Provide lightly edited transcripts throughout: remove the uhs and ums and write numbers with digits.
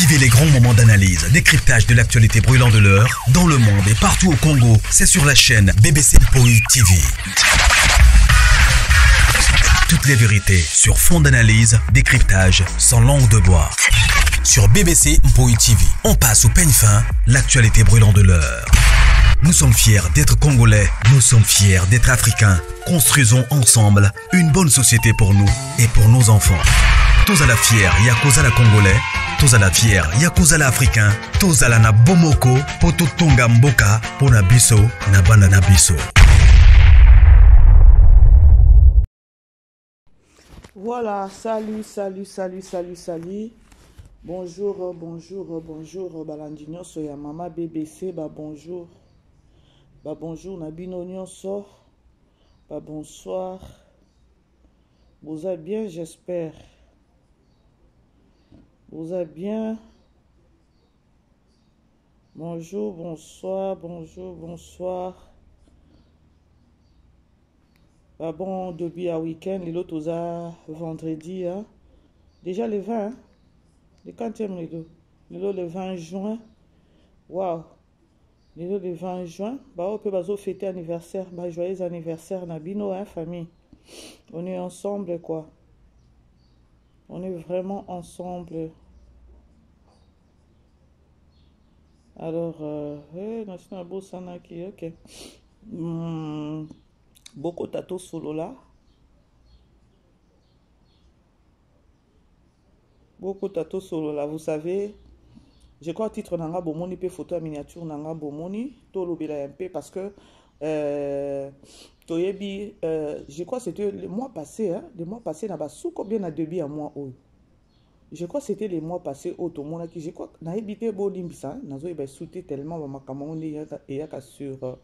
Vivez les grands moments d'analyse, décryptage de l'actualité brûlante de l'heure, dans le monde et partout au Congo. C'est sur la chaîne BBC Mpoï TV. Toutes les vérités sur fond d'analyse, décryptage, sans langue de bois. Sur BBC Mpoï TV, on passe au peigne fin, l'actualité brûlante de l'heure. Nous sommes fiers d'être Congolais, nous sommes fiers d'être Africains. Construisons ensemble une bonne société pour nous et pour nos enfants. Tous à la fière, Yakozala Congolais. Tous à la fière, Yakozala Africain. Tous à la na Bomoko, Poto Tonga Mboka, Pona Biso, na Banana Biso. Voilà, salut. Bonjour, Balandinho, soya Mama BBC, bonjour. Bonjour, Nabino Nyonso. Bonsoir. Vous allez bien, j'espère. Vous allez bien. Bonjour, bonsoir. Bon, depuis un week-end, les autres vendredi. Hein? Déjà le 20, hein? Le 40e, le 20 juin. Waouh! Le 20 juin, on peut fêter anniversaire, joyeux anniversaire, Nabino, hein, famille. On est ensemble, quoi. On est vraiment ensemble. Alors, ok. Beaucoup tato solo là. Vous savez. Je crois que titre nanga bomoni pe photo à miniature nanga bomoni to lobela un peu parce que toyebi je crois que c'était le mois passé na basuko bien na début à mois haut. Je crois que c'était les mois passés au tomona qui je crois na habité bo limbisa nazo e ba souté tellement ba makamoni yaka sur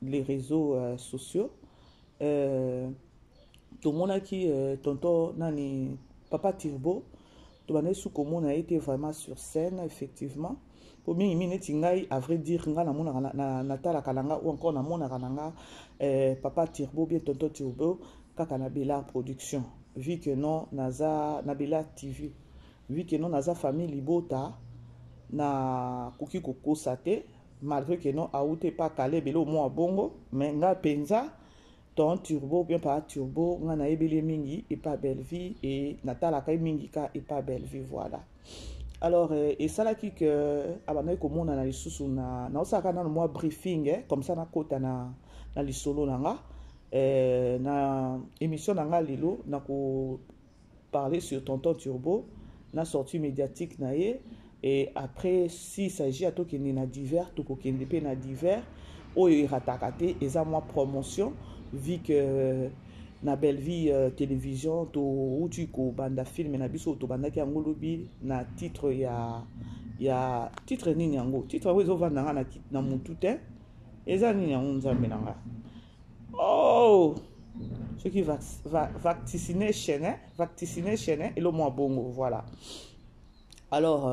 les réseaux sociaux tomona qui tonton nani papa Tirbo. On a été vraiment sur scène, effectivement. Pour moi, à vrai dire, Natala Kalanga ou encore Papa Tirbo, bien Tonton Tirbo, Kakanabela Production. Vu que non, Nabela TV. Vu que non, Naza Famille Libota, na Kuki Koko Sate, malgré que non, Aoute pas calé, Belo Moa Bongo, mais nga Penza. Ton turbo bien pas turbo on a ebele mingi et pas belle vie et natala kai mingi ka et pas belle vie voilà alors et ça là qui que abana ko mona na lisusu na osaka na moi briefing comme ça na kota na lisolo nanga na émission nanga lilo na ko parler sur tonton turbo na sortie médiatique na ye et après si s'agit à to qui na divers to ko kende pe na divers o iratakate et ça moi promotion vu que na belle vie télévision to uti ko banda film na biso to banda ki angolobi na titre ya titre nini yango titre wezo vanda na mutu te eza nini yango nzambe nanga oh ce qui vaccination et le mois bongo voilà. Alors,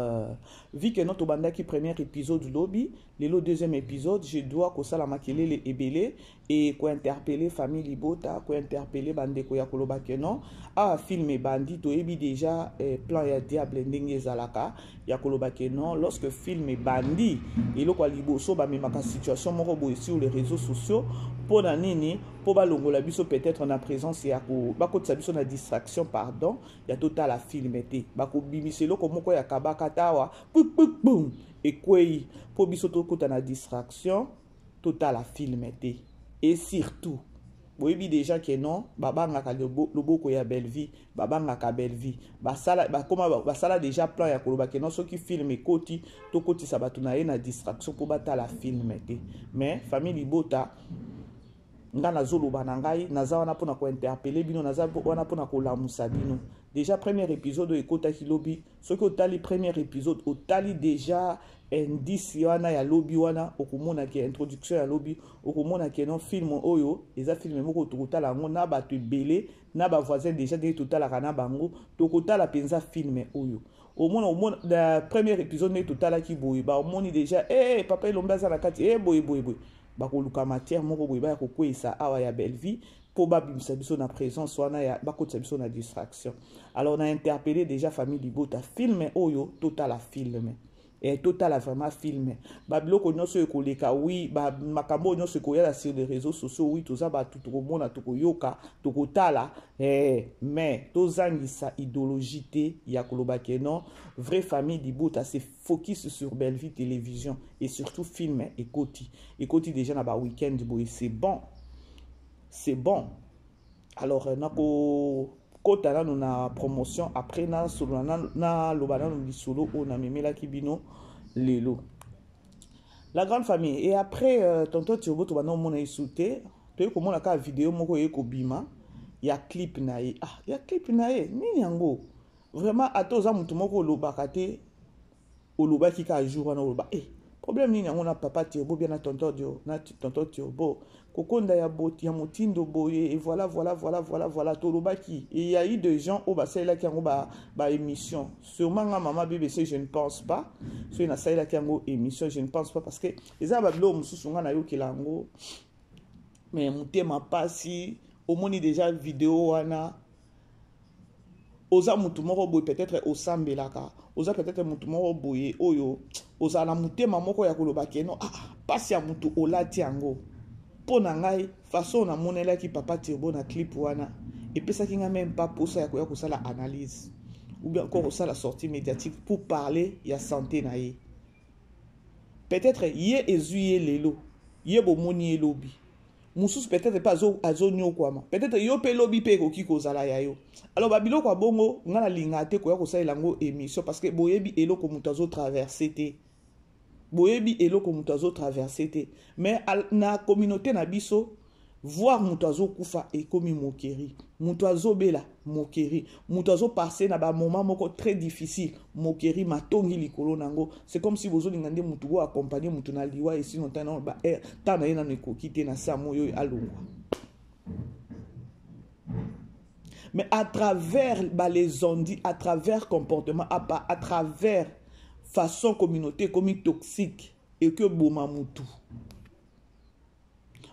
vu que notre banda qui premier épisode lobby, le deuxième épisode, je dois que ça la maquiller les ébélés et quoi interpeller famille Libota, quoi interpeller bande ko ya koloba que non, a filmer bandi to ebi déjà plan ya diable ndenge zalaka ya koloba que non lorsque filmer bandi et le quoi liboso ba memaka situation moko boy sur les réseaux sociaux pour na nini pour ba longola biso peut-être na présence ya ko ba ko tsabiso na distraction pardon ya total la filmete ba ko bimiselo ko moko ya kabaka tawa boum et quoi pour biso to kota na distraction total la filmete et surtout oui déjà que non babanga ka loboko ya belle vie babanga ka belle vie basala basala déjà plan ya koloba que non ceux qui filment koti to koti sabatu na ye na distraction pour bata la filmete mais famille Libota nga nazoloba na ngai naza wana pona ko interpeller bino naza wana pona ko lamusa bino déjà premier épisode ekota ki lobi soki otali premier épisode otali déjà indice wana ya lobi wana okomona ki introduction ya lobi okomona ki non film oyo eza film moko tokotala ngo na bato ebele na ba voisin déjà de totala kana bango tokotala penza film oyo omona la premier épisode ne totala ki boye ba omoni déjà papa elomba za na kati boye bakoluka matière moko boye baya kokweyisa awa ya belle vie po babimisa biso na présence wana ya bakotisa biso na distraction. Alors on a interpellé déjà famille Libota film oyo totala film et total vraiment film babiloko nyonso ekoleka oui ba makambo nyonso ekoyala sur les réseaux sociaux oui toza batu tokomona tokoyoka tokotala mais tozangisa idéologie te ya koloba ke non vraie famille Libota c'est focus sur Belle Vie télévision et surtout film ekoti déjà na ba week-end boy c'est bon alors nako kota na na promotion après na solo na lobana no lisolo o na memela kibino lelo la grande famille et après tonton Turbo to bana mona isouté to ko mona ka vidéo moko yeko bima ya clip na ye ya clip na ye nini yango vraiment atoza mutu moko lobaka te olobaki ka jour na loba problème nini yango na papa Turbo bien na tonton Turbo kokonda ya boti ya motindo boye et voilà tolobaki et il y a eu des gens au basela qui ont ba émission sûrement maman BBC je ne pense pas sur na saila qui ont émission je ne pense pas parce que les abablo mususu nga na yo kilango mais mutema pasi au moni déjà vidéo wana oza mutu moko boye peut-être osambelaka oza peut-être mutu moko boye oyo oza na mutema moko ya koloba keno pasi ya mutu olati yango pona ngai façon na monela ki papa Turbo na clip wana et puis ça qui n'a même pas pour ça ya ko sala analyse ou bien encore ça la sortie médiatique pour parler ya santé na ye peut-être yé ezuye lelo yé bo moni lobby mususu peut-être pas azonyo kwama peut-être yo pe lobby pe ko ki ko zala ya yo alors babilo kwa bongo ngana lingate ko ya ko sala ngo émission parce que boyebi eloko mutazo traverser te boyebi eloko mutazo traverser te mais na communauté na biso voir mutazo kufa et komi moquerie mutazo bela moquerie mutazo passer na ba moment moko très difficile moquerie matongi likolo nango c'est comme si bozo lingande mutu go accompagner mutu na liwa et sinon tana ba tana yena neko kité na samo yo alongwa mais à travers les ondits à travers comportement à travers façon communauté comme toxique et que boma mutu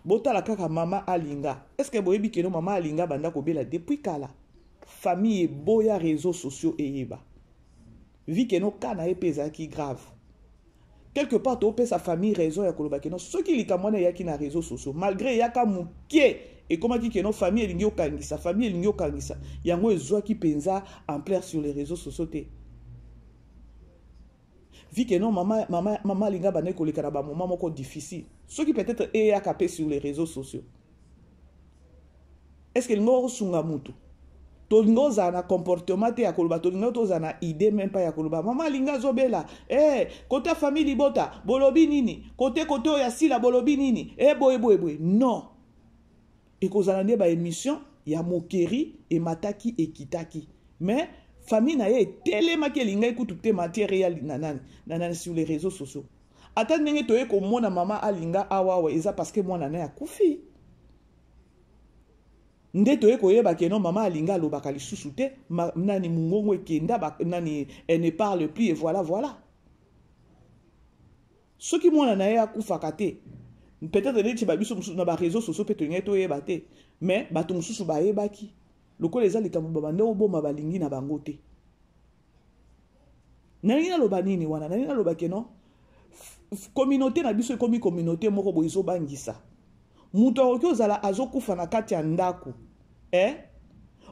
bota la kaka mama alinga est-ce que boyebi keno mama alinga banda ko bela depuis kala famille boya réseaux sociaux et yeba vi keno kana epeza ki grave quelque part to pe sa famille raison ya koloba keno ceux qui likamwana ya ki na réseaux sociaux malgré yaka mukie et comment ki keno famille elingi okangisa famille elingi okangisa yango ezwa ki penza en plaire sur les réseaux sociaux te vu que non maman linga bane ko lekana ba moment moko difficile ceux qui peut-être est capé sur les réseaux sociaux est-ce que ngo sunga mutu to ngo za na comportement te ya koloba to ngo to za na idée même pas ya koloba maman linga zobela côté famille Libota bolobi nini côté ya sila bolobi nini boy non et kozala nde ba émission ya moquerie et mataki et kitaki mais famille na ye telema ke linga ekutu te matière ya nanani sur les réseaux sociaux ata ndenge toye ko mona mama alinga awawa eza parce que mwana na ya kufi nde toye ko yeba ke non mama alinga lobaka lisusu te nani mungongo ekenda nani elle ne parle plus et voilà ce qui mwana na ya kufaka te peut-être neti ba biso na ba réseaux sociaux pe toye to yeba te mais bato mususu ba yebaki loko les alikambo babande oboma balingi na bango te nani na loba nini wana nani na loba ke non communauté na biso ekomi communauté moko boizo bangisa muto okozala azokufa na kati ya ndako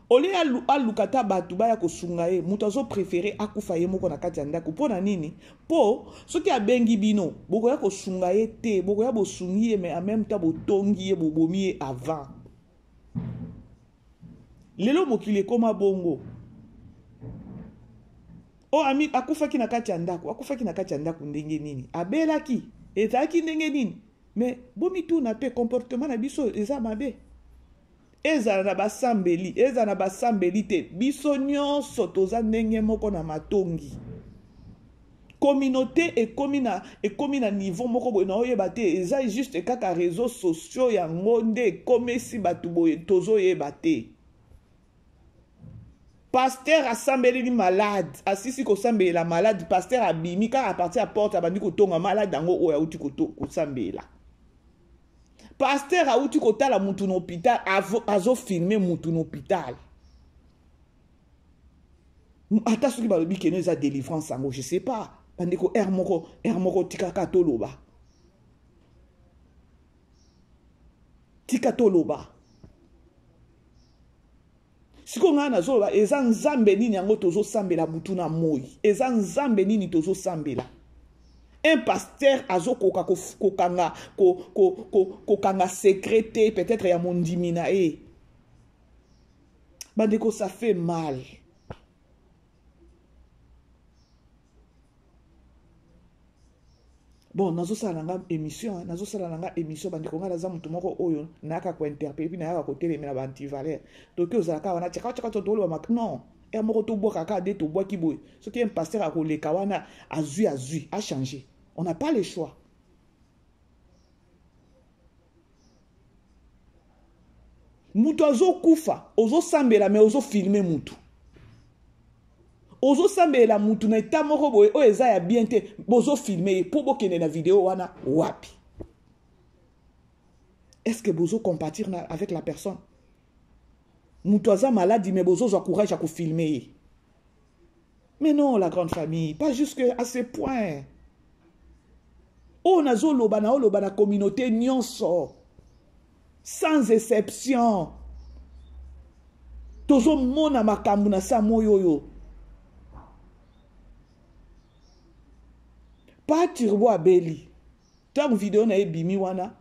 oli alukata batu baya kosunga ye muto azo préférer akufa ye moko na kati ya ndako pona nini po soki abengi bino boko ya kosunga ye te boko ya bosungi ye mais en même temps botongi ye bobomi ye avant lelo mokili koma bongo ami akufaki na kati ya ndako ndenge nini abelaki ezalaki ndenge nini mais bomi tu na pe comportement na biso eza mabe ezala na basambeli te biso nyonso toza ndenge moko na matongi communauté ekomi na niveau moko boye na oyeba te eza juste kaka réseaux sociaux yango nde ekomesi bato boye tozoyeba te pasteur assemblé ni malade asisi ko sambela malade pasteur abimi ka a partir à porte abandi ko tonga malade dango oya uti ko sambela Pasteur a outi kotala mutu n'hôpital, azo filmé mutu n'hôpital. Ata soki balobi keno eza délivrance ango, je sais pas. Bandeko moko tikaka toloba. Tika toloba. Siko nga na zoloba, eza nzambe nini yango tozo sambela mutu na moi. Eza nzambe nini tozo sambela. Un pasteur azo kokanga secrété peut-être ya mondimina e. Bandeko ça fait mal. Bon, nazo sala nga émission, bandeko nga laza mutu moko oyo naka ko interpeller puis naka ko telemela ba antivaleur. Donc ozalaka wana tchaka tolo ba non. Et moko to boka ka de to boki boy. Ce qui est un pasteur a ko leka wana azui a changé. On n'a pas le choix. Mutu azo kufa, ozo sambela mais ozo filmer mutu. Ozo sambela mutu na eta moko boye o eza ya bien te, bozo filmer pour bokene na vidéo wana wapi. Est-ce que bozo compatir avec la personne? Mutu aza malade mais bozo zo courage à ko filmer. Mais non, la grande famille, pas jusque à ce point. On a na communauté nyonso sans exception. Tozo mona makambu na sa moyoyo. Pas Tirbo abeli. Tant vidéo na ebimi wana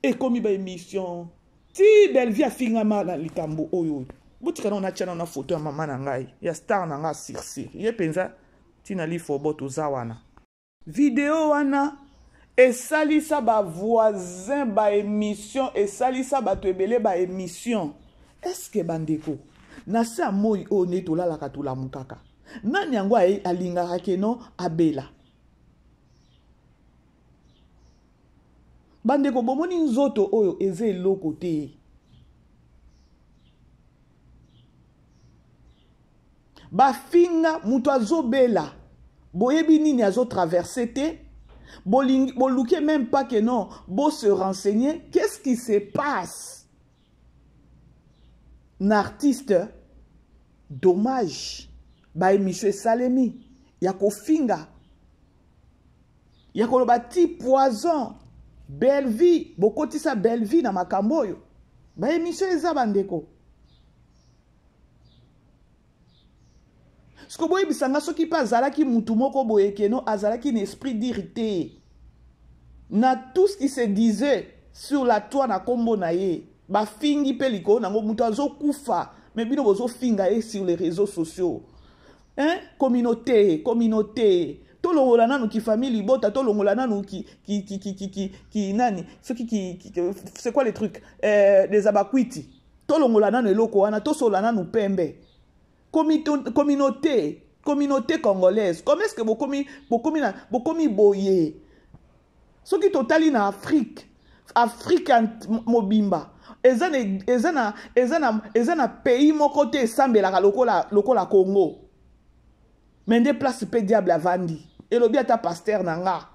et komi ba émission. Ti belle vie afingama na likambo oyo. Butika na chana na photo ya mama na ngai. Ya star na nga sirsi. Ye penza tina li fobo toza wana. Vidéo wana et salisa ba voisin ba émission et salisa ba tebele ba émission. Est-ce que bandeko na sa moi o ne to la katula mukaka. Nani yango alinga keno abela. Bandeko bomoni nzoto oyo eze loko te. Ba finga mutu azobela. Boyebi nini azo traverser te. Boluke même pas que non. Bo se renseigner. Qu'est-ce qui se passe? Un artiste. Dommage. Ba émission Salemi. Yako finga. Yako bati poison. Belle vie. Bokoti sa belle vie na makamboyo. Ba émission eza bandeko. Ce que boye bisanga soki pa azalaki mutu moko boye keno azalaki un esprit d'irrité. Na tout ce qui se disait sur la toile na kombo na ye. Ba fingi peliko nango mutu azo kufa. Mais bino bozo finga ye sur les réseaux sociaux. Hein? Communauté. Tolongola nanu ki famille bota tolongola nanu ki nani. C'est quoi les trucs? Les abakwiti. Tolongola nanu eloko wana tosola nanu pembe. Communauté congolaise. Comment est-ce que bokomi boye? Ce qui totali na Afrique mobimba. Ezana pays moko te sambela lokola Congo. Mais des places pe diable avandi. Et lobi ata pasteur nanga.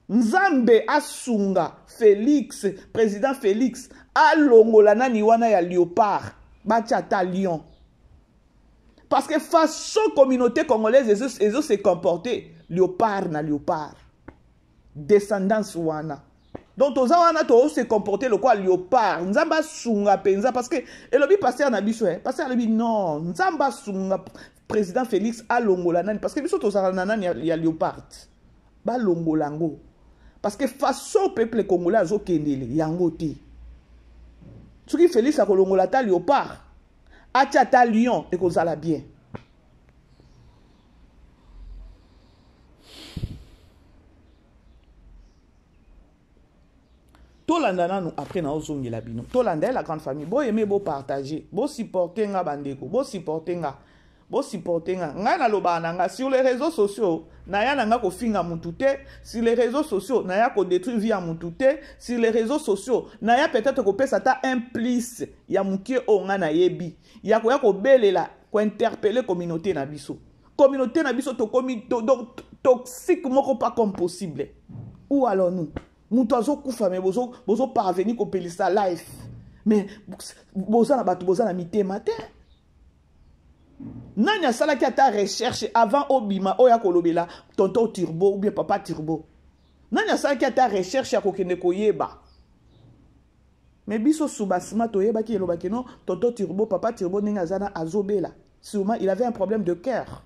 Nzambe asunga Félix, président Félix, alongola nani wana ya léopard. Bachata lion. Parce que façon communauté congolaise, ils ont se comporté léopard na léopard. Descendance wana. Donc, aux wana to se comporter le quoi léopard. Nzamba sunga penza parce que et lobi pasteur na biso pasteur lobi non, nzamba sunga président Félix a longola nani parce que biso to zana nani ya léopard. Ba longolango. Parce que façon peuple congolais azo kendele yango te. Soki Félix a kolongola ta léopard. Achata lion et kozala bien. Tolanda nanu après na ozongi la bino. Tolanda la grande famille. Bo aimer bo partager. Bo supporter nga bandeko. Bo supporter nga. Nga na loba nanga sur les réseaux sociaux. Naya nanga ko finga mutute. Sur les réseaux sociaux. Naya ko détruire via mutute. Sur les réseaux sociaux. Naya peut-être ko pesa ta implice. Ya mukie onga na yebi. Ya ko belela. Ko interpeller communauté na biso. Communauté na biso to komi toxique moko pas comme possible. Où allons-nous? Mutu azokufa mais bozo parvenir ko pelisa life. Mais boza na batu boza na mitema te. Nani asala ki ata recherche avant obima oya kolobela tonton Turbo ou bien papa Turbo. Nani asala ki ata recherche ya kokende koyeba. Mais biso soubasima toyeba ki eloba ke non tonton Turbo papa Turbo ninga azana azobela. Sûrement il avait un problème de cœur.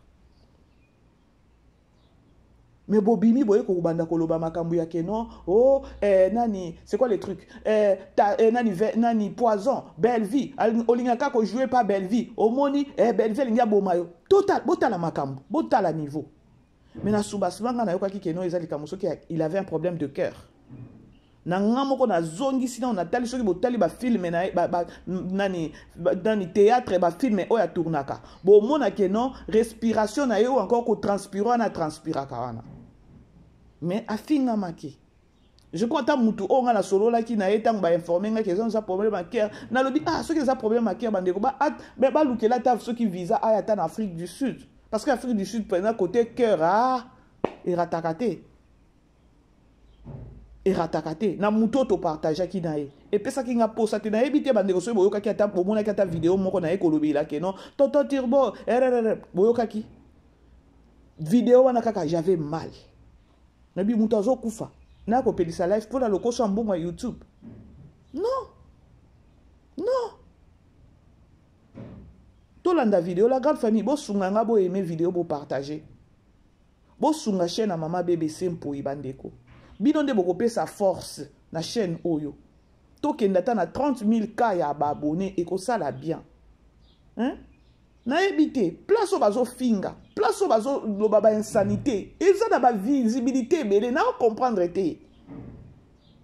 Mais bobimi boye ko banda koloba makambu ya ke non oh nani c'est quoi les trucs nani poison belle vie olingaka ko jouer pas belle vie omoni belle vie linga bomayo total botala makambu botala niveau mais na soubasima nga na yoka ki ke non ezali kamuso ki il avait un problème de cœur na ngamoko na zongi sina on atali soki botali ba film na nani théâtre ba film oya tournaka bo mona ke non respiration na yo encore ko transpirant na transpiraka wana. Mais afinga maki. Je crois que mutu on a la solo là qui n'a été ba informé nga qu'ils ont un problème à cœur. Na lobi ceux qui ont un problème à cœur bandeko ba luke la taf ceux qui visa à en Afrique du Sud parce que l'Afrique du Sud prend côté cœur et ratakate. Et ratakate na mutu to partager qui na et puis ça qui nga posa te na ebité bandeko so boyoka ki ata bomona ki ata vidéo moko na ekolobi la ke non tonton Turbo boyoka ki vidéo wana kaka j'avais mal. Nabi mutazo kufa na ko pelisa live pour la loko so mbongo YouTube. Non. To landa vidéo la grande famille bo sunga nga bo aimer vidéo bo partager. Bo sunga chaîne à maman BBC mpo ibandeko. Bino nde boko pe sa force na chaîne oyo. To kenda ta na 30 000 cas ya ba abonné et ko sala bien. Hein? Na ebité place au bazo finga place au bazo lo baba insanité et ça na ba visibilité belé na comprendre té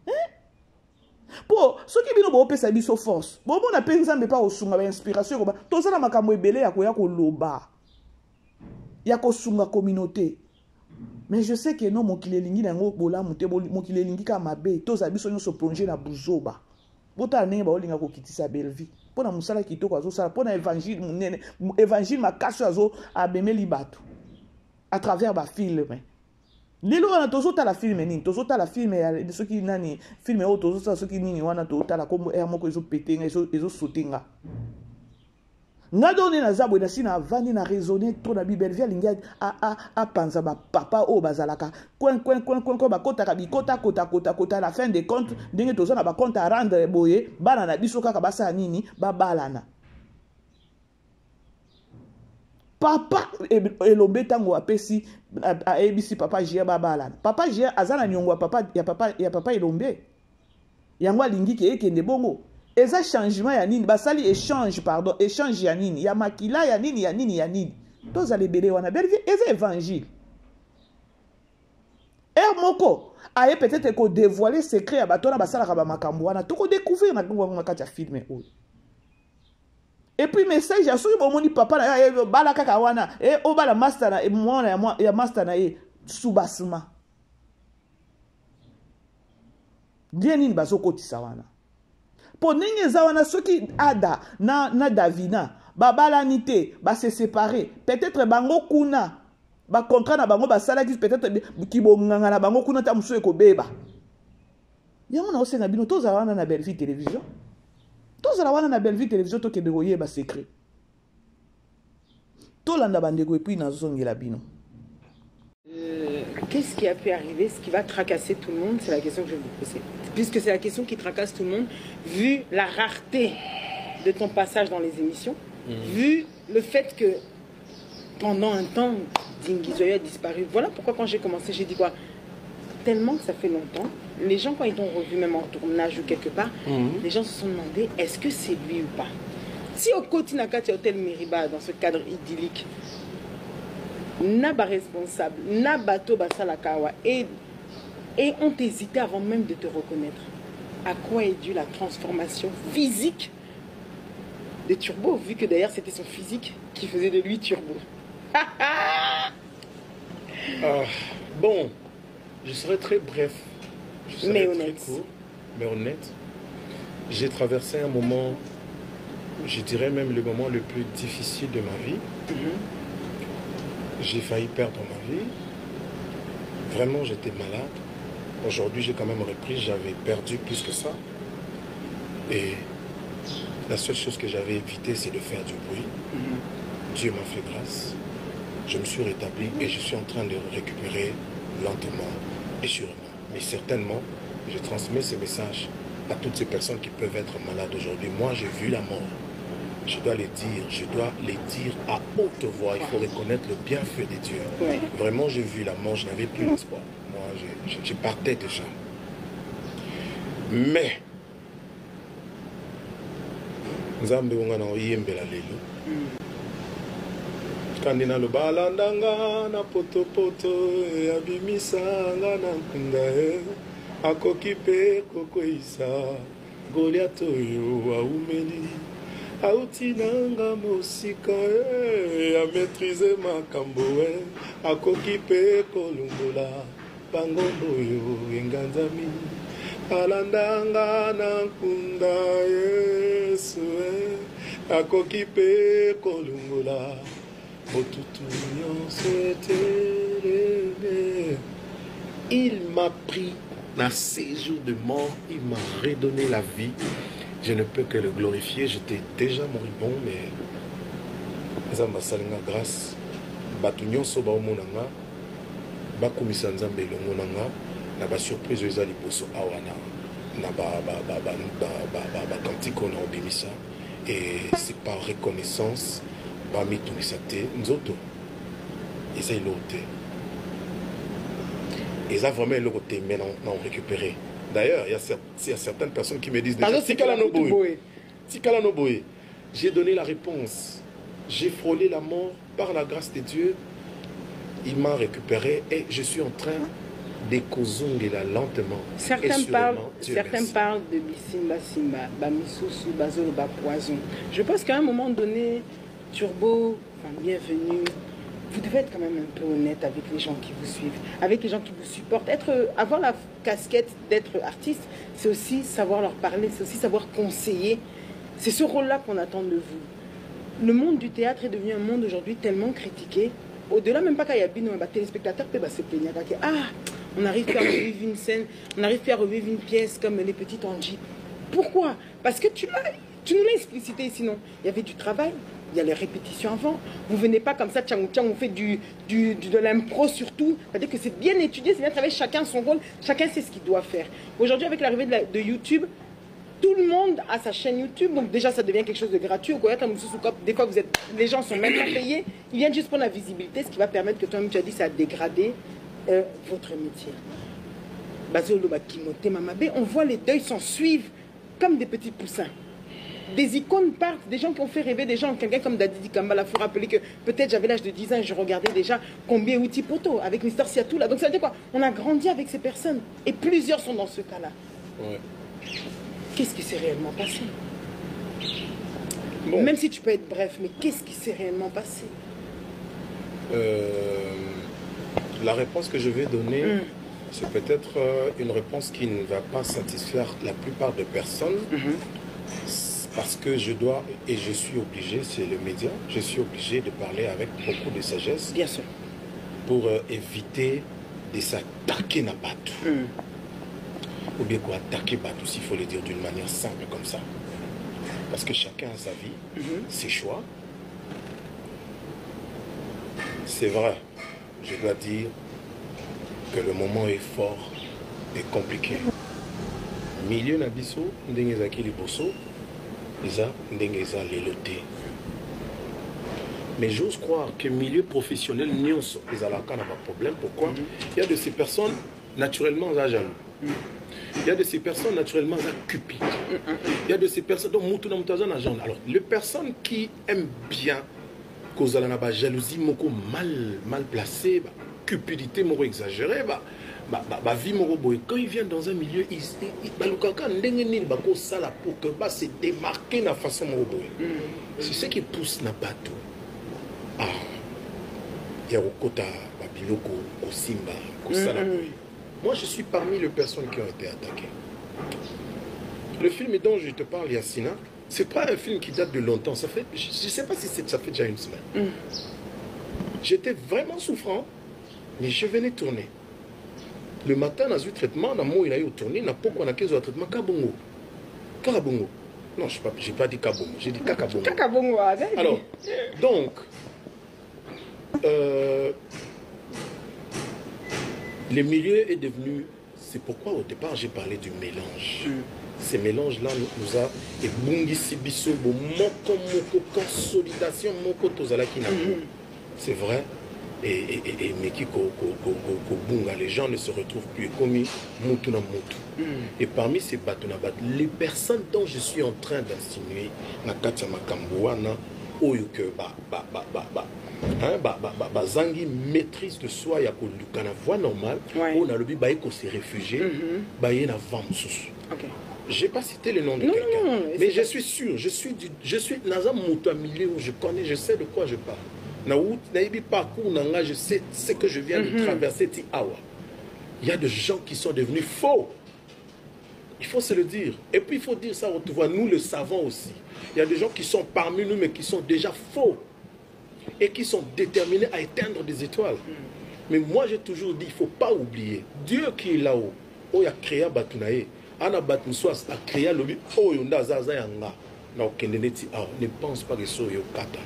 hein po ce qui bino bo pesa biso force bo mona pe nzambe pa osunga ba inspiration ko ba to ça na makambo ebele ya ko loba ya ko sunga communauté mais je sais que non mokile lingi na ngo bola muté mokile lingi ka mabe to za biso nyo plonger na buzoba bota nenge ba olinga ko kitisa belle vie. Pour musala kitoko azo sala pour évangile munene évangile makaso azo abemeli bato à travers ba film lelo wana tozota la film nini tozota la film ya soki nani film o tozota soki nini wana tozota la kombo er moko ezo petenga ezo sotenga nga donné na zabwe na sina avandi na raisonner trop na bibelvie alingi a panza ba papa o bazalaka coin ba kota ka bikota kota la fin des comptes ndenge tozo na ba compte à rendre boye bana na biso kaka basa nini ba balana papa elombe tango apesi a ABC papa jia ba balana papa jia azana nyongwa papa ya papa elombe yango alingi ke ekende bongo. Et ça changement ya nini basali échange ya nini ya makila ya nini tous allez belé wana belvi et c'est évangile moko aye peut-être ko dévoiler secret ya batona basala ka ba makambo wana to ko découvrir na ngwa kati ya film et puis message ya soki bomoni papa na bala kaka wana o bala master na mwana ya master na soubasima bien nini bazokotisa wana. Pour ninge zawana soki ada na davina babalani te ba se séparer peut-être bango kuna ba contrat na bango basala ki peut-être ki bonganga na bango kuna ta muso ekobeba yango na osenga bino to zawana na Belle Vie télévision to zawana na Belle Vie télévision to ke deroyer ba secret to landa bandeko et puis na zongela bino. Qu'est-ce qui a pu arriver? Ce qui va tracasser tout le monde, c'est la question que je vais vous poser. Puisque c'est la question qui tracasse tout le monde, vu la rareté de ton passage dans les émissions, vu le fait que pendant un temps, Dinguizoya a disparu. Voilà pourquoi quand j'ai commencé, j'ai dit quoi? Tellement que ça fait longtemps, les gens quand ils t'ont revu même en tournage ou quelque part, les gens se sont demandé est-ce que c'est lui ou pas? Si au côté Nakati Hôtel Meriba, dans ce cadre idyllique, Naba responsable, Nabato Basalakawa et ont hésité avant même de te reconnaître. À quoi est due la transformation physique de Turbo, vu que d'ailleurs c'était son physique qui faisait de lui Turbo. Bon, je serai très bref, mais honnête. Très court, mais honnête. J'ai traversé un moment, je dirais même le moment le plus difficile de ma vie. J'ai failli perdre ma vie. Vraiment, j'étais malade. Aujourd'hui, j'ai quand même repris. J'avais perdu plus que ça. Et la seule chose que j'avais évité, c'est de faire du bruit. Dieu m'a fait grâce. Je me suis rétabli et je suis en train de récupérer lentement et sûrement. Mais certainement, je transmets ce message à toutes ces personnes qui peuvent être malades aujourd'hui. Moi, j'ai vu la mort. Je dois les dire à haute voix. Il faut reconnaître le bienfait de Dieu. Oui. Vraiment, j'ai vu la mort, je n'avais plus d'espoir. Moi, je partais déjà. Mais, Nzambe ongana oyembela lelo. Kandina lo balandanga na potopoto abimisanga na nkunda akoki pe kokoisa Goliath oyo aumeli auti nanga mosika a maîtriser makambo akoki pe kolungola bangondo oyo enganzami alandanga na nkunda Yesu akoki pe kolungola il m'a pris dans ces jours de mort, il m'a redonné la vie. Je ne peux que le glorifier. J'étais déjà moribond, mais ça m'a salé grâce. Batunyon soba omonanga, bakumisa nzambe longonanga, na ba surprise ezali poso awana, na ba kantiko na obimisa, et c'est par reconnaissance. Et ça, il et ça, vraiment, il mais non récupéré. D'ailleurs, il y a certaines personnes qui me disent j'ai donné la réponse. J'ai frôlé la mort par la grâce de Dieu. Il m'a récupéré et je suis en train d'écozongela lentement. Certains parlent de Bisimba Simba, Bamisusu, Bazolo, Poison. Je pense qu'à un moment donné, Turbo, enfin, bienvenue. Vous devez être quand même un peu honnête avec les gens qui vous suivent, avec les gens qui vous supportent. Avoir la casquette d'être artiste, c'est aussi savoir leur parler, c'est aussi savoir conseiller. C'est ce rôle-là qu'on attend de vous. Le monde du théâtre est devenu un monde aujourd'hui tellement critiqué. Au-delà, même pas quand il y a bien un téléspectateur peut se plaindre. Ah, on n'arrive plus à revivre une scène, on n'arrive plus à revivre une pièce comme les petites Angie. Pourquoi? Parce que tu nous l'as explicité, sinon. Il y avait du travail. Il y a les répétitions avant. Vous venez pas comme ça, on fait de l'impro surtout. C'est-à-dire que c'est bien étudié, c'est bien travaillé, chacun son rôle, chacun sait ce qu'il doit faire. Aujourd'hui, avec l'arrivée de YouTube, tout le monde a sa chaîne YouTube, donc déjà ça devient quelque chose de gratuit. Des fois, les gens sont même pas payés, ils viennent juste prendre la visibilité, ce qui va permettre que toi-même tu as dit ça a dégradé votre métier. On voit les deuils s'en suivre comme des petits poussins. Des icônes partent, des gens qui ont fait rêver des gens. Quelqu'un comme Dadi Kambala, il faut rappeler que peut-être j'avais l'âge de 10 ans et je regardais déjà combien Outi Poto avec Mister Siatou là. Donc ça veut dire quoi? On a grandi avec ces personnes et plusieurs sont dans ce cas-là. Ouais. Qu'est-ce qui s'est réellement passé? Bon. Même si tu peux être bref, mais qu'est-ce qui s'est réellement passé? La réponse que je vais donner, c'est peut-être une réponse qui ne va pas satisfaire la plupart des personnes. Parce que je dois, et je suis obligé, c'est le média, je suis obligé de parler avec beaucoup de sagesse. Bien sûr. Pour éviter de s'attaquer à Batou. Ou bien quoi, attaquer Batou, s'il faut le dire d'une manière simple comme ça. Parce que chacun a sa vie, ses choix. C'est vrai, je dois dire que le moment est fort et compliqué. Milieu Nabiso, Ndengezaki Liboso, mais j'ose croire que milieu professionnel n'y a pas de problème. Pourquoi? Il y a de ces personnes naturellement jaloux. Il y a de ces personnes naturellement cupides. Il y a de ces personnes dont alors les personnes qui aiment bien cause de la jalousie mal placée, cupidité exagérée, quand il vient dans un milieu, il se démarquer de la façon. C'est ce qui pousse na bateau. Ah, il y a moi, je suis parmi les personnes qui ont été attaquées. Le film dont je te parle, Yassina, c'est pas un film qui date de longtemps. Ça fait, je ne sais pas si ça fait déjà une semaine. J'étais vraiment souffrant, mais je venais tourner. Le matin, on a eu traitement, il a eu tourné, n'a pas qu'on a 15 traitement, Kabongo. Karabongo. Non, je n'ai pas dit Kabongo, j'ai dit Kakabongo. Kakabongo, alors, donc, le milieu est devenu, c'est pourquoi au départ j'ai parlé du mélange. Ces mélanges-là nous a et bungi sibiso moko consolidation moko tozala ki na. C'est vrai. Et mais qui bunga, les gens ne se retrouvent plus comme mutu na mutu. Et parmi ces bateaux, les personnes dont je suis en train d'insinuer na katia makambuana oyo que zangi maîtrise de soi ya ko lukana voie normale on a le bi baé ko se réfugier baé na vamsus. OK. J'ai pas cité le nom de quelqu'un, mais je suis sûr, je suis Nazam Moutamilé où je connais, je sais de quoi je parle. Naïbi parcours nanga, je sais ce que je viens de traverser ti awa. Il y a des gens qui sont devenus faux. Il faut se le dire. Et puis il faut dire ça, tu vois, nous le savons aussi. Il y a des gens qui sont parmi nous mais qui sont déjà faux et qui sont déterminés à éteindre des étoiles. Mais moi j'ai toujours dit, il ne faut pas oublier Dieu qui est là-haut, il a créé Batunae. Ana Batmuswas a créé le but. Oh, Zaza Yanga. Ne pense pas que ce kata.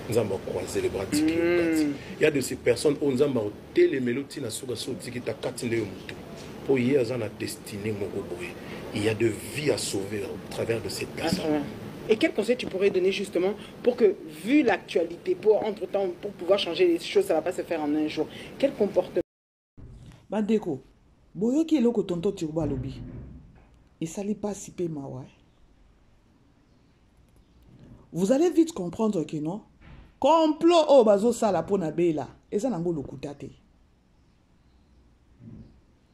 Nous avons croisé les bras. Il y a de ces personnes où nous avons les mélodies na suga soti qui t'a katine yo mutu. Pour hier dans la destinée mogoboé. Il y a de vies à sauver au travers de ces personnes. Et quel conseil tu pourrais donner justement pour que, vu l'actualité, entre-temps, pour pouvoir changer les choses, ça ne va pas se faire en un jour. Quel comportement? Bandeko, boyoki eloko tonto Turbo alobi. Et ça n'est pas si peu mawa. Vous allez vite comprendre que non. Complot au bazo sala pona bela. Et ça n'a pas le kutate.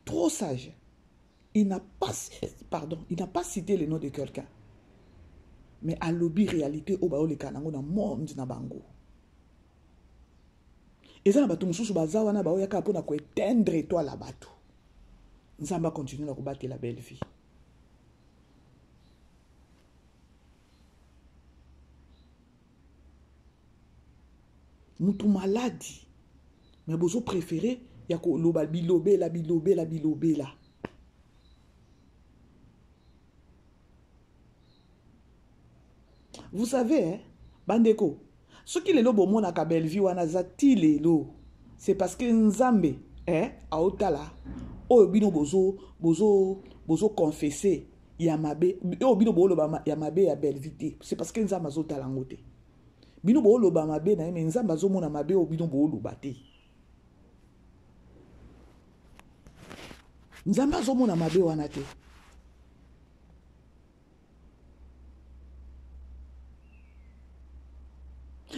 Trop sage. Il n'a pas cité le nom de quelqu'un. Mais à lobby réalité au bao le kanango na monde na bango. Et ça n'a pas tout mususu bazawa na bao yaka pona ko éteindre toi la bateau. Nzamba continue à combattre la belle vie. Moutou maladie. Mais bozo préféré, y'a ko loba bilobé la. Vous savez, hein, Bandeko, ce qui est le bon na kabel vie wana zati lelo, c'est parce que Nzambe, hein, a otala, o bino bozo confesser, yamabe, o bino bo loba yamabe ya belle vie, c'est parce que Nzambe azotala ngote. Bino bo loba mabe na me Nzambe azomona mabe o bino bo loba te. Nzambe azomona mabe wana te.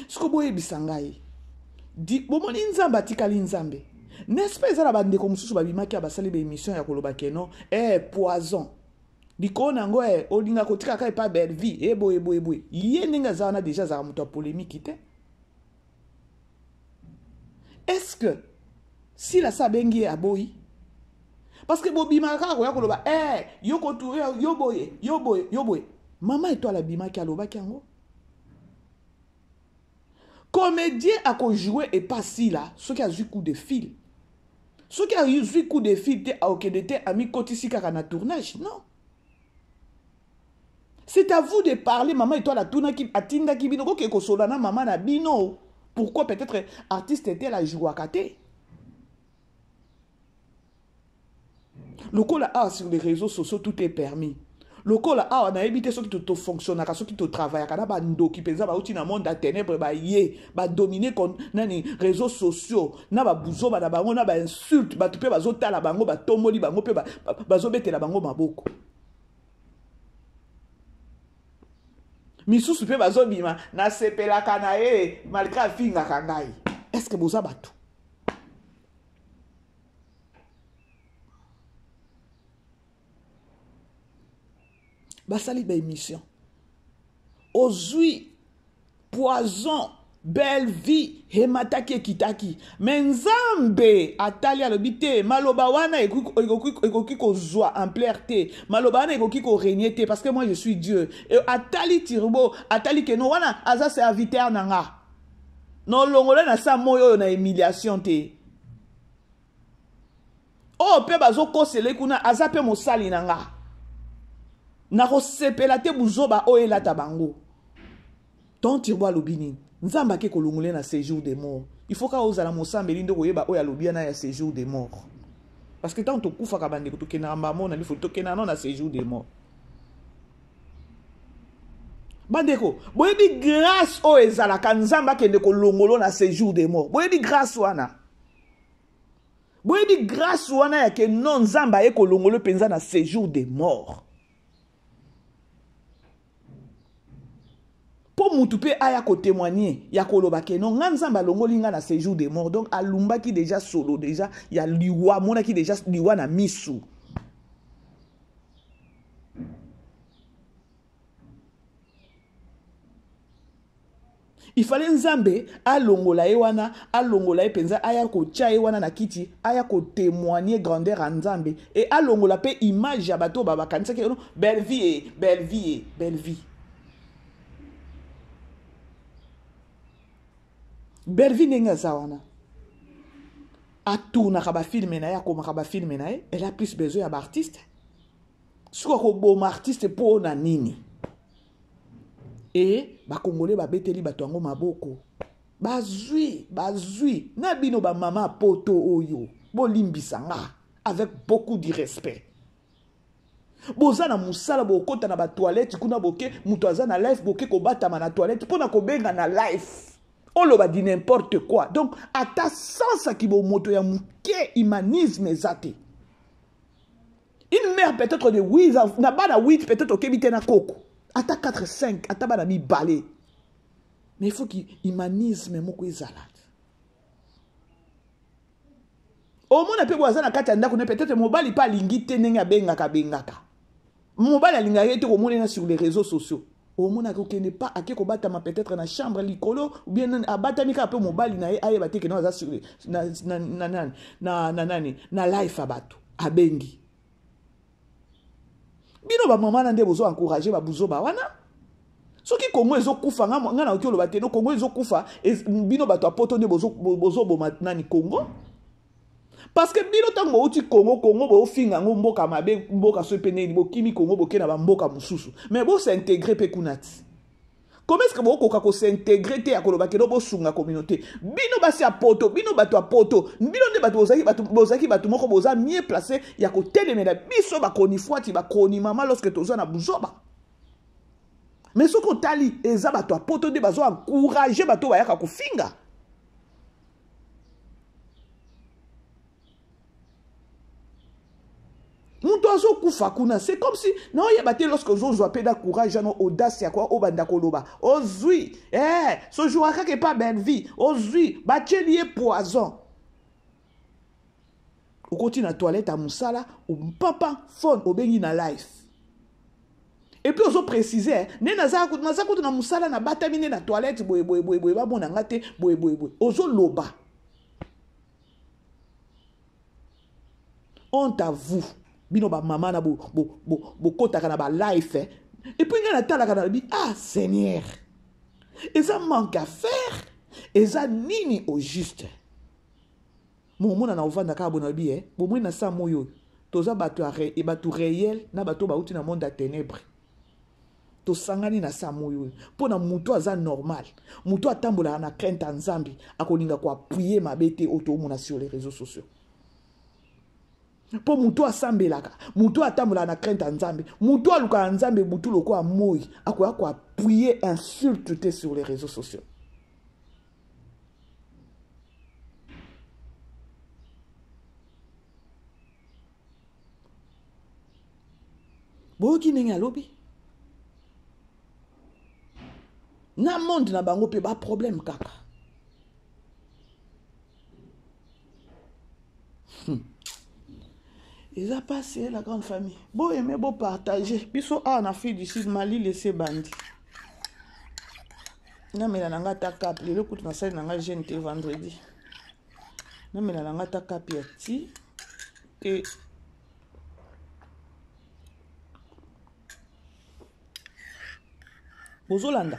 Siko boye bisangai. Di bomoni Nzambe atikali Nzambe. N'est-ce pas ezala bandeko mususu babimaki abasali be émission ya koloba keno poison. Dikona ngo olinga kotika kai pa belle vie ebo. Yé ninga zana déjà za muto polémique te. Est-ce que si la sabengi aboyi parce que bobima ka ko yakoloba yoko touré yo boye. Maman et toi la bima ki aloba kango. Comédien a ko jouer et pas si là, ce qui a eu coup de fil. Ce qui a eu coup de fil te a okedete ami kotisi kaka na tournage, non. C'est à vous de parler, maman et toi la tourna qui atinda ki bino ko ke solana maman na bino. Pourquoi peut-être artiste était la jouakate? Le col a sur les réseaux sociaux tout est permis. Le col a on a évité ceux qui te fonctionnent, ceux qui te travaillent, kana bando qui pensa ba uti na monde à ténèbres ba yé, ba dominer kon nani réseaux sociaux, na ba buzo ba na bango na ba insulte, ba tupe ba zota la bango ba tomoli bango pe ba zo bete la bango maboko. Misusu pe ba zo bima na sepela kana malgré finga kangai. Est-ce que boza batu? Basali ba émission. Ozui, poison, belle vie, hemataki kitaki. Menzambe, atali alobite, maloba wana ekoki ko zwa ampleur maloba wana ekoki ko régner te, parce que moi je suis Dieu. Et atali Turbo, atali ke no wana aza serviteur nanga. Non longole na sa moyo na humiliation te. Oh, pe bazo kosele kuna aza pe mosali na nga na kosepela te buzoba oyo elata bango. Ton Tirbo alobi nini nzambe ake kolongole na séjour des morts. Il faut ka ozala mosambeli nde koyeba oyo alobi na ya séjour des morts. Parce que tant tokufaka bandeko tokena mbamo na lifo tokena na séjour des morts. Bandeko, boyebi grâce o ezalaka nzamba kende kolongolo na séjour des morts. Boyebi grâce wana. Boyebi grâce wana ya ke non nzamba ye kolongolo penza na séjour des morts. Po mutu pe aya ko témoigner ya koloba ke non nzamba longoli nga na séjour des morts. Donc alumba ki déjà solo déjà ya liwa mona ki déjà liwa na misu. Il fallait nzambe alongola ewana alongola epenza aya ko tia ewana na kiti aya ko témoigner grandeur en nzambe et alongola pe image ya bato baba kanisa ke belle vie belle vie belle vie belle vie nenga zawana atuna ka ba filme na ya ko ka ba filme na elle a plus besoin ya ba artiste siko ko bon artiste pour na nini. Et ba congolais ba beteli bato yango maboko bazui na bino ba mama poto oyo bolimbisanga avec beaucoup de respect. Boza na musala bokota na ba toilette kuna boke muto aza na life boke ko batama na toilette pona ko benga na life oloba di n'importe quoi. Donc ata sens ki bo moto ya muke humanisme ezate. Une mère peut-être de 8 ans na bana 8 peut-être okebite na koko. Ata 4, 5, ata bana mi balé. Mais il faut qu'il humanisme moko ezalate. Au moins pe boza na kati ndako ne peut-être mobali pa lingi te nenga bengaka. Mobali alinga yete ko monena sur les réseaux sociaux. Au moins ko kende pas ake ko batama peut-être na chambre likolo ou bien abatami ka pe mobali na ye aye bateke na za sur na life abato abengi. Bino ba mama na nde bozo encourager ba buzo ba wana. Soki Congo ezo kufa nga na okyo loba te no Congo ezo kufa bino bato apoto nde bozo boma nani Congo. Parce que bino tango uti Congo bo finga ngo mboka mabe mboka so peneli bo kimi Congo boke na ba mboka mususu. Mais bo s'intégrer pe kunati. Comment est-ce que vous pouvez s'intégrer à Koloba Kedo Bosunga communauté? Bino basi a poto, bino bato a poto, bino de bato bozaki bato moko boza mieux placé ya ko telemena biso ba koni fuati ba koni mama lorsque toza na buzoba. Mais ce qu'on tali eza bato a poto de bazo encourager bato ba yaka ko finga. C'est comme si non il y a battu lorsque vous avez péda courage non audace ya quoi au banda koloba ozui ce jour à pas belle vie ozui batelier poison au continue na toilette à musala ou papa phone au bengi na life et puis ozo préciser ne naza na musala na batamine na toilette boy ba bona ngate boy ozo loba honte à vous. Bino ba mama na bo kota kana ba life et puis ngana tala kana bi ah Seigneur et ça manque à faire et ça nini au juste mon mona na ovanda ka bona bi bo mo na sa moyo toza bato et bato réel na bato ba uti na monde à ténèbres to sangani na sa moyo pona muto aza normal muto atambola na crainte nzambi akolinga ko appuyer mabete auto mona sur les réseaux sociaux. Po mutu asambelaka mutu atambola na crainte nzambe mutu aluka nzambe mutu loko a moi akoya ko appuyer insulte sur les réseaux sociaux. Boki nenga lobi na monde na bango pe ba problème kaka. Ils ont passé la grande famille. Bon aimer, bon partager. Biso a na fille du sud Mali laissé bandi. Na mela nanga ta cap le coup na salle nanga gente vendredi. Na mela nanga ta cap yati et Bozolanda.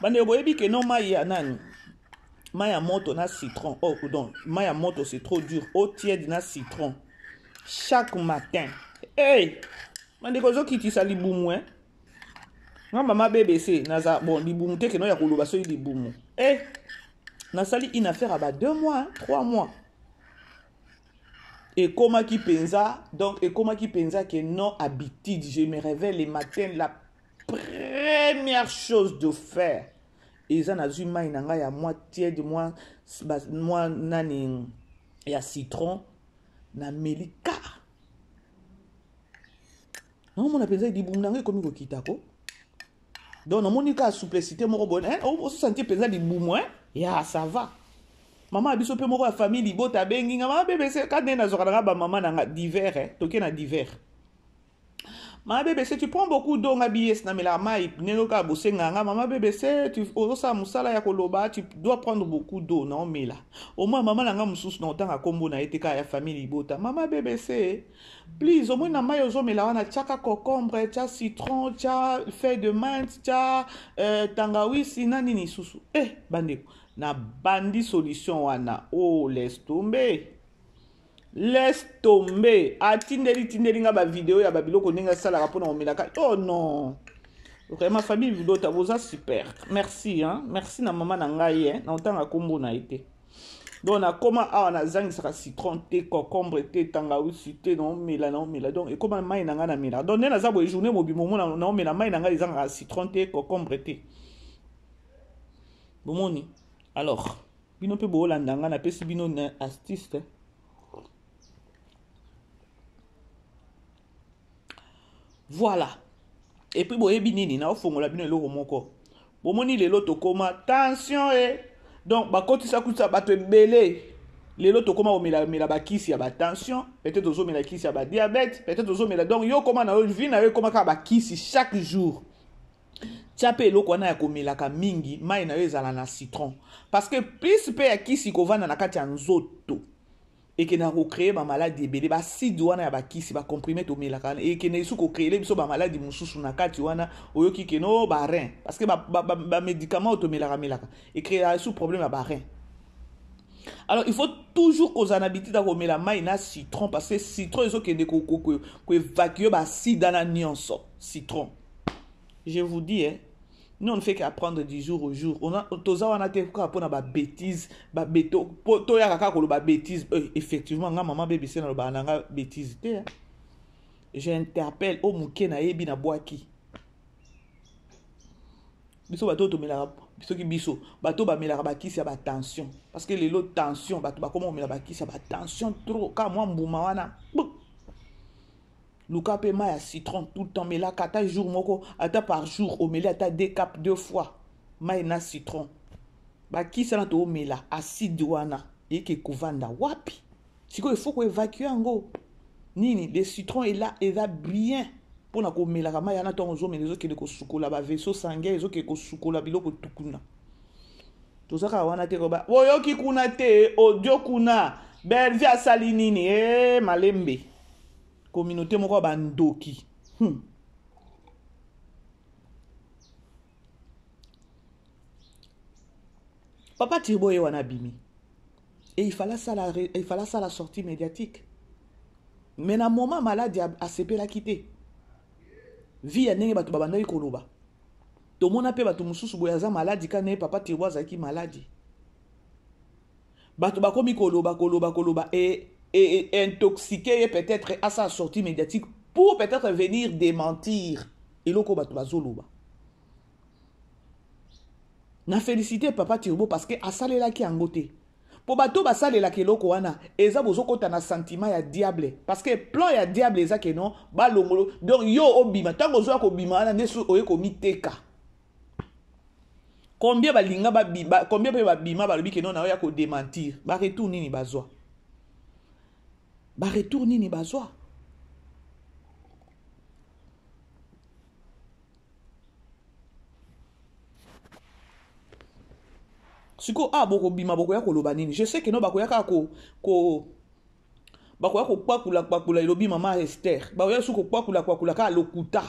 Bande boyebi ke no mai ya nani. Maya moto na citron. Oh, pardon. Maya moto c'est trop dur. Eau tiède na citron. Chaque matin. Hey! Mandeko qui tisa libumu, hein? Maman BBC, naza bon libumu te que no ya koloba so libumu. Eh! Nasali une affaire à 2 mois, 3 mois. Et comment qui pensa, donc, et comment qui pensa que non habitude, je me réveille les matins, la première chose de faire. Et ça n'a eu maï nanga ya moitié de moi nani ya citron na melika. Non mon pensa di bum nanga comme ko kitako. Donc non monika souplicité moko bonne, hein, on se sentir pensa di bum, hein? Ya ça va. Maman a biso pe moko ya famille libota bengi nga maman bébé c'est quand na zokana ba maman nanga d'hiver, hein, toké na d'hiver. Maman bébé c'est tu prends beaucoup d'eau nga bies na mela mai nelo ka bosé nga maman bébé c'est tu osa musala ya koloba tu dois prendre beaucoup d'eau non mela. Au moins maman nanga mususu na otanga kombo na eteka ya famille libota. Maman bébé c'est please au moins na mai ozo mela wana tchaka concombre, tcha citron, tcha feuille de menthe, tcha tangawizi na nini susu. Eh bandeko na bandi solution wana. Oh, laisse tomber. Laisse tomber. Tindeli nga ba vidéo ya ba biloko ninga sala rapona omelaka. Oh non. Vraiment famille vidéo ta boza super. Merci hein. Merci na maman na ngai hein. Na otanga kombo na été. Donc na comment na zangi saka citron té concombre té tangawizi té non mela non mela donc et comment mai na nga na mela. Donc na za bo journée mobimo mona non mela mai na nga zanga citron té concombre té. Bomoni. Alors, bino pe bo landanga na pesi bino na astuce. Voilà. Et puis boye binini na ofongola bino eloko moko. Bomoni lelo tokoma tension donc ba kotisa kuta bato ebele. Lelo tokoma omela ba kisi ya ba tension, peut-être ozo mela kisi ya ba diabète, peut-être ozo mela donc yo koma na vie na yo koma ka ba kisi chaque jour. Tchape eloko wana ya komelaka mingi mai na yo ezala na citron parce que plus pe ya kisi kovanda na kati ya nzoto et que na recréer ba maladie ebele ba sidi wana ya ba kisi ba comprimé to melaka et que na isu ko créer biso ba maladie mususu na kati wana oyoki ke no ba rein parce que ba médicament to melaka et créer sous problème ya ba rein. Alors il faut toujours qu'on en habitude à komela mai na citron parce que citron ezo kende ko évacuer ba sidi na nyonso citron. Je vous dis, hein, nous on ne fait qu'apprendre du jour au jour. On a été pour na ba bêtise, ba beto, to ya kaka ko ba bêtise. Effectivement, nga maman bébé c'est na ba nanga bêtise té. J'interpelle au muke na yebi na boaki. Biso bato to melaka, biso ki biso, bato ba melaka ba kisi ya ba tension parce que les lots tension bato ba comment melaka ba kisi ya ba tension trop ka moi mbuma wana. Luka pe ma ya citron tout le temps mais là kata jour moko ata par jour au mela ata 2 cap 2 fois mai na citron ba kisa na to mela acide wana yeke kovanda wapi siko il faut ko évacuer ngo nini le citron est là et va bien pour na ko mela ka mai na to ozo mela zo kele ko sukola ba vaisseau sanguin zo ke ko sukola biloko tukuna to saka wana te ko ba oyoki kuna te audio kuna belvi asali nini malembe communauté moko bandoki. Papa Tirbo et Wanabimi. Et il fallait ça la sortie médiatique. Mais dans le moment malade a sepé la quitter. Vie a nenge batu babanda ikoloba. To mona pe batu mususu boyaza maladi kana papa Tirbo azaki maladi. Batu bakomi koloba et intoxiqué peut-être à sa sortie médiatique pour peut-être venir démentir eloko batu bazoloba. Na félicité papa Tirbo parce que asalela ki angote. Po bato basalela ki eloko wana eza bozokota na sentiment ya diable parce que plan ya diable eza ke non ba longolo donc yo obima tango zo ko bima na nesu oye ko miteka. Combien balinga ba combien pe ba bima ba lobi ke non na ya ko démentir ba retour nini bazwa. Ba retour nini bazwa. Siko boko bima boko ya koloba nini. Je sais que non bako ya bako ya kwakula ilobi mama Esther. Bako ya suko kwakula ka lokuta.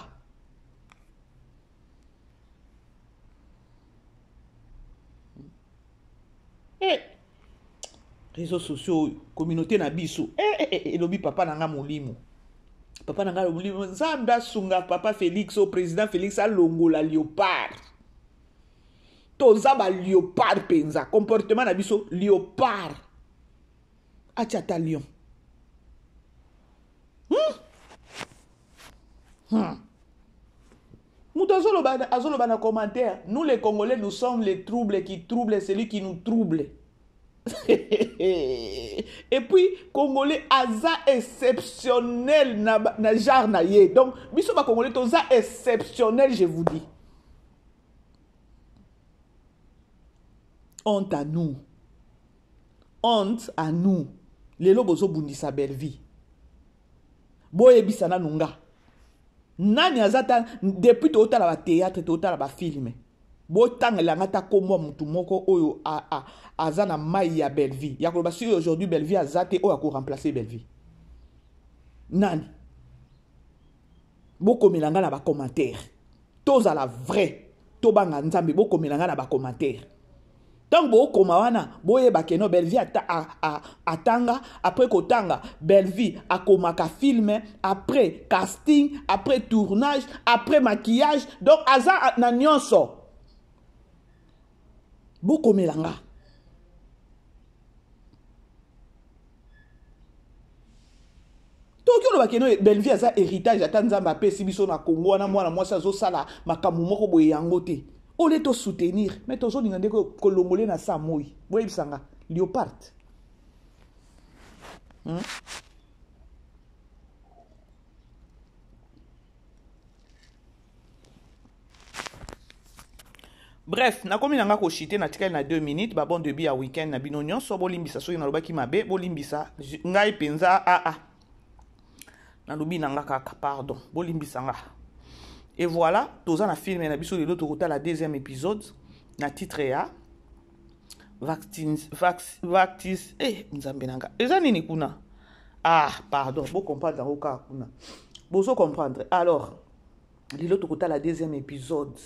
réseaux sociaux, communauté na biso. Elobi papa nanga molimo. Papa nanga molimo. Nzamba sunga papa Félix, au président Félix a longola léopard. Toza ba léopard penza. Comportement na biso léopard. Achata lion. Azolo bana commentaire. Nous les Congolais, nous sommes les troubles qui troublent celui qui nous trouble. Et puis, Congolais, aza exceptionnel na genre na ye. Donc, biso ba Congolais, toza exceptionnel, je vous dis. Honte à nous. Honte à nous. Lelo bozo bundisa belle vie. Boye bisana nunga. Nani azata depuis tota la théâtre tota la film. Bo tangela ngata komo mutu moko oyo azana mai ya belle vie. Ya ko si aujourd'hui belle vie azate oyo ko remplacer belle vie. Nani. Bo komelanga na ba commentaire. Toza la vrai. To banga nzambe bo komelanga na ba commentaire. Donc, bo koma wana, boye bakeno belle vie atanga, après kotanga, belle vie akomaka film, après casting, après tournage, après maquillage. Donc, aza na nyonso. Bo komelanga. Tokyo lo bakeno belle vie aza héritage atanzamba pe sibiso na Congo wana mwana mwasa zo sala makamu moko boye yango te. Au lieu de soutenir, mais toujours nous avons colombolé na Samoui. Boye bisanga, léopard. Bref, na komi nanga ko chité na tikel na 2 minutes, ba bon début à week-end na binonyon so bolimbisa so na lobaki mabe, bolimbisa ngai penza na lobi nanga kaka pardon, bolimbisa nga. Et voilà, tous en a filmé na biso de l'autre côté la deuxième épisode, na titre ya Vactis nzambenanga. Eza nini kuna? Ah, pardon, vous comprendre dans aucun kuna. Vous comprendre. Alors, de l'autre côté la deuxième épisode.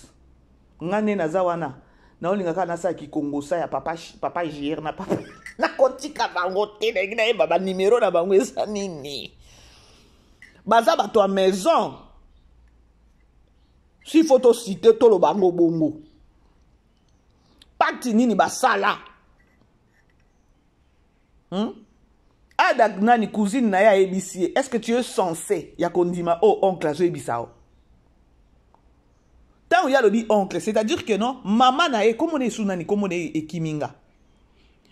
Ngane na zawana. Na olingaka na sa ki Congo sa ya papa JR na papa. Na kotika bango te na baba numéro na bango eza nini? Baza bato à maison. Si photo cité to lo bango bongo. Pati nini basala. Adak nani cousine na ya ebisi. Est-ce que tu es censé ya kondima oh oncle azo ebisao? Tant où y a le dit oncle, c'est-à-dire que non, maman na e comme on est sous nani comme on est ekiminga.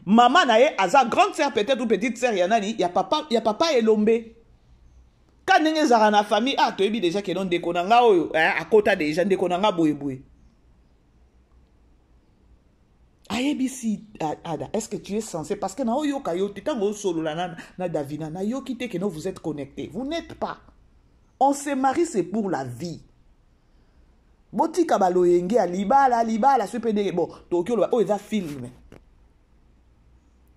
Maman na e aza grande sœur peut-être ou petite sœur ya nani, ya papa elombe. Quand nenge zara na famille, ah, tu es déjà que non dékonanga oyo, à côté déjà dékonanga boye. Ayebisi ada, est-ce que tu es censé parce que na oyo kayo titango solo la na Davina na yo kite que non vous êtes connectés. Vous n'êtes pas. On se marie c'est pour la vie. Botika baloyenge a libala supede bon, Tokyo lo o eza film.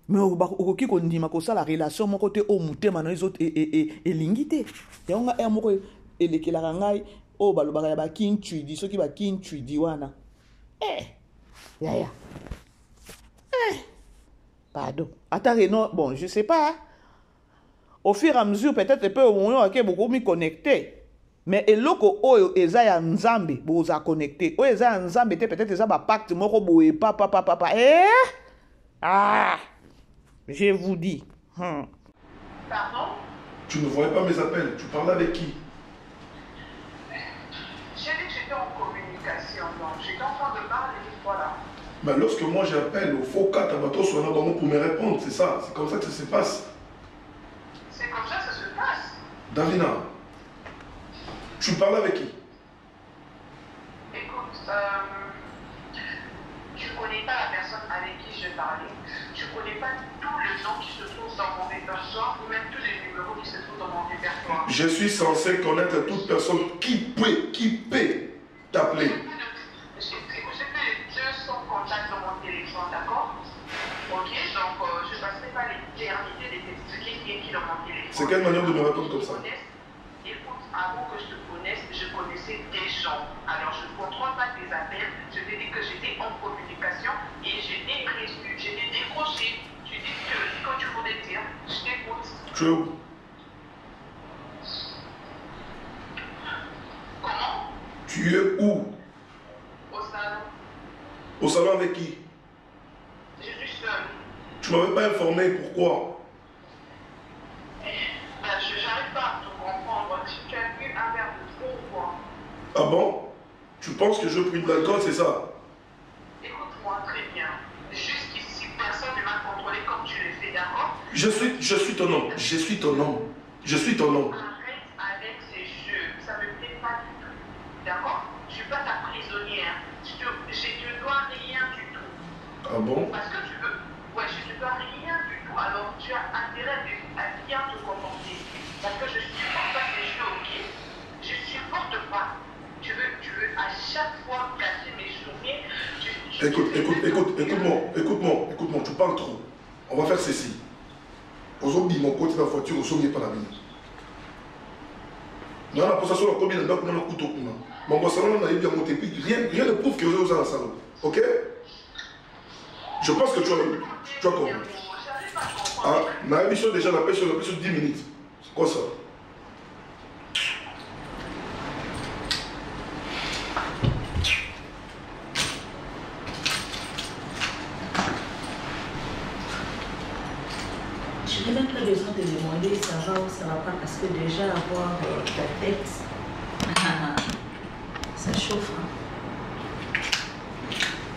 Mais au qui qu'on dit ma cosa la relation mon côté au mutema na les autres et lingité et on a moko et le ki la rangai o baloba ya ba kinchu di soki ba kinchu di wana ya pardon attends non bon je sais pas au fur et à mesure peut-être peu on a beaucoup mis connecté mais eloko oyo eza ya nzambe boza connecté o eza nzambe te peut-être eza ba pacte moko boye papa je vous dis. Pardon? Tu ne voyais pas mes appels. Tu parlais avec qui? J'ai dit que j'étais en communication, donc j'étais en train de parler, voilà. Mais lorsque moi j'appelle au faux 4 Tabato soit là pour me répondre, c'est ça. C'est comme ça que ça se passe. C'est comme ça que ça se passe. Davina, tu parlais avec qui? Écoute, tu ne connais pas la personne avec qui je parlais. Tu ne connais pas tous les gens qui se trouvent dans mon répertoire, ou même tous les numéros qui se trouvent dans mon répertoire. Je suis censé connaître toute personne qui peut t'appeler. J'ai plus de 200 contacts dans mon téléphone, d'accord? Ok, donc je ne passerai pas l'éternité de t'expliquer qui est qui dans mon téléphone. C'est quelle manière de me répondre comme ça? Écoute, avant que je te connaisse, je connaissais des gens. Alors je ne contrôle pas tes appels. Je t'ai dit que j'étais en communication et j'étais décroché. Tu dis que que tu voulais dire? Je t'écoute. Tu es où? Comment? Tu es où? Au salon. Au salon avec qui? Je suis seule. Tu m'avais pas informé, pourquoi? J'arrive pas à te comprendre. Tu as bu un verre de trop ou quoi? Ah bon? Tu penses que je pris de l'alcool, c'est ça? Écoute-moi très bien. Jusqu'ici, personne ne m'a contrôlé comme tu le fais, d'accord? Je suis ton homme. Je suis ton homme. Je suis ton homme. Arrête avec ces jeux. Ça me plaît pas du tout. D'accord? Je suis pas ta prisonnière. Je te dois rien du tout. Ah bon? Parce que tu veux. Ouais, je te dois rien du tout. Alors tu as intérêt à bien te comporter. Parce que je supporte pas ces jeux, ok? Je supporte pas. Tu veux à chaque fois casser mes journées. Écoute-moi, tu parles trop. On va faire ceci. Aujourd'hui, mon côté de la voiture, au sommet pas la mine. Non, la possession, la combien de temps qu'on a le couteau. Mon salon, on a eu bien monté. Rien ne prouve que vous êtes dans le salon. Ok? Je pense que tu as compris. Ah, ma émission déjà, la pêche sur 10 minutes. C'est quoi ça? Je n'ai même pas besoin de demander ça va ou ça va pas parce que déjà avoir ta tête, ça chauffe. Hein.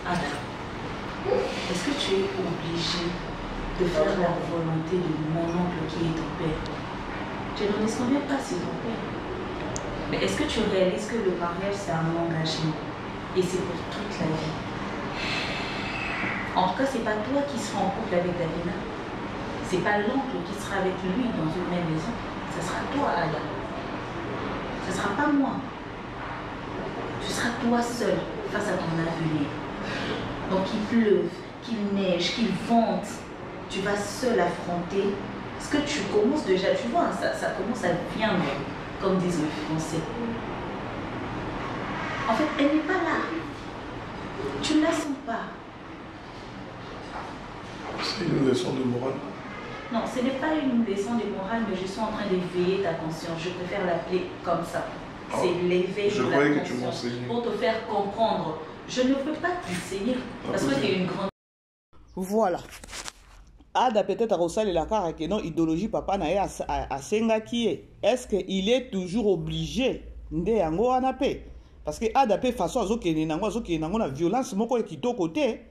Ah d'accord. Est-ce que tu es obligé de faire la volonté de mon oncle qui est ton père? Je ne risque même pas c'est ton père. Mais est-ce que tu réalises que le mariage c'est un engagement et c'est pour toute la vie? En tout cas, c'est pas toi qui seras en couple avec Davina. C'est pas l'oncle qui sera avec lui dans une même maison. Ce sera toi, Ada. Ce ne sera pas moi. Ce sera toi seul face à ton avenir. Donc qu'il pleuve, qu'il neige, qu'il vente, tu vas seul affronter. Parce que tu commences déjà, tu vois, ça commence à viendre, comme disent les Français. En fait, elle n'est pas là. Tu ne la sens pas. C'est une leçon de morale. Non, ce n'est pas une leçon de morale, mais je suis en train d'éveiller ta conscience. Je préfère l'appeler comme ça. C'est l'éveil de la conscience pour te faire comprendre. Je ne veux pas t'enseigner parce que tu es une grande... Voilà. Ada peut-être à Rossal et la cara que non idéologie papa na à senga qui est. Est-ce qu'il est toujours obligé de yango anape? Parce que Ada peut façon à zo que nango na violence moko qui to côté.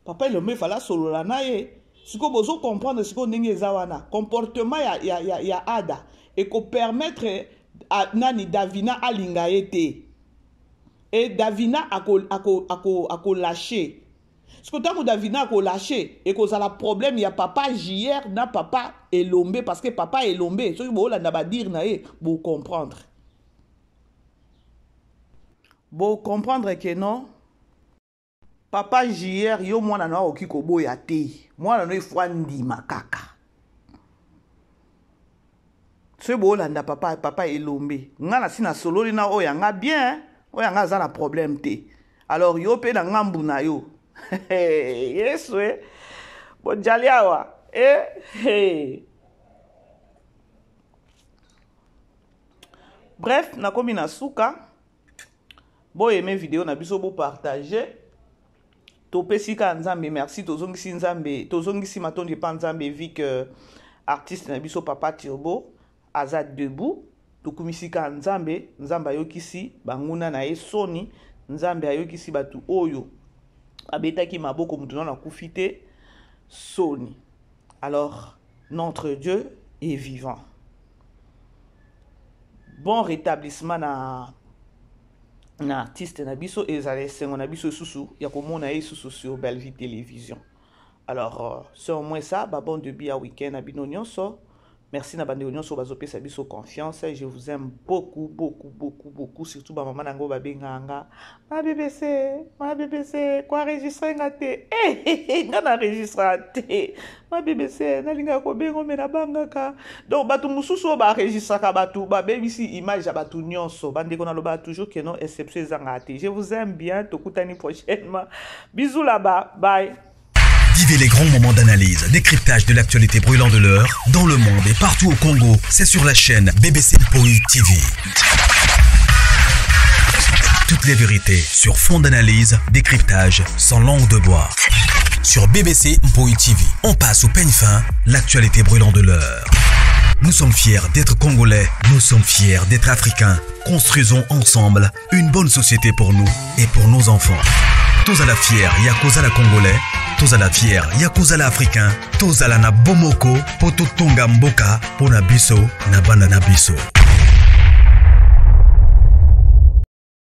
Papa il me fala solo la nae. Ce que vous comprendre ce que ndenge zawana comportement ya Ada et ko permettre à nani Davina alinga ete. Et Davina a lâché. Ce que tant que Davina a lâché et que ça a problème, il y a papa JR, na papa Elombe parce que papa Elombe, ce que vous allez dire nae, vous comprendre. Vous comprendre que non. Papa JR yo mwana na okiko boya te. Mwana no ifwandi makaka. Ce bolanda papa Elombe. Ngana sina sololi na oya nga bien, oya nga za na problème te. Alors yo pe na ngambu na yo. Yes we. Bo jaliawa. Bref, na komi na suka. Bo aimé vidéo na biso bo partager. Topesika nzambe merci tozongisi nzambe tozongisi matondi pa nzambe vu que artiste na biso papa Turbo aza debout tokumisika nzambe ayokisi banguna na esoni nzambe ayokisi batu oyo abetaki maboko mutu na kufite soni. Alors notre Dieu est vivant. Bon rétablissement na artiste na biso ezale sengo na biso susu ya komona susu sur Bellevue Télévision. Alors c'est au moins ça, bon début à week-end à bino nyonso. Merci na bande nyonso bazopesa biso confiance. Je vous aime beaucoup surtout ba maman nango ba benganga. Ma BBC quoi enregistrer ngate. Ngana enregistrer ma BBC na linga ko bengo mena bangaka. Donc batu mususu ba enregistrer ka batu ba bebisi image ya batu nyonso. Bande ko na loba toujours que non exception zangate. Je vous aime bien, tokutani prochainement. Bisous là-bas. Bye. Vivez les grands moments d'analyse, décryptage de l'actualité brûlante de l'heure, dans le monde et partout au Congo. C'est sur la chaîne BBC Mpoi TV. Toutes les vérités sur fond d'analyse, décryptage sans langue de bois. Sur BBC Mpoi TV, on passe au peigne fin l'actualité brûlante de l'heure. Nous sommes fiers d'être Congolais, nous sommes fiers d'être Africains. Construisons ensemble une bonne société pour nous et pour nos enfants. Tous à la fière, Yakozala Congolais. Tous à la fière, Yakozala Africain. Tous à la na bomoko, poto tonga mboka, pona biso, na bana na biso.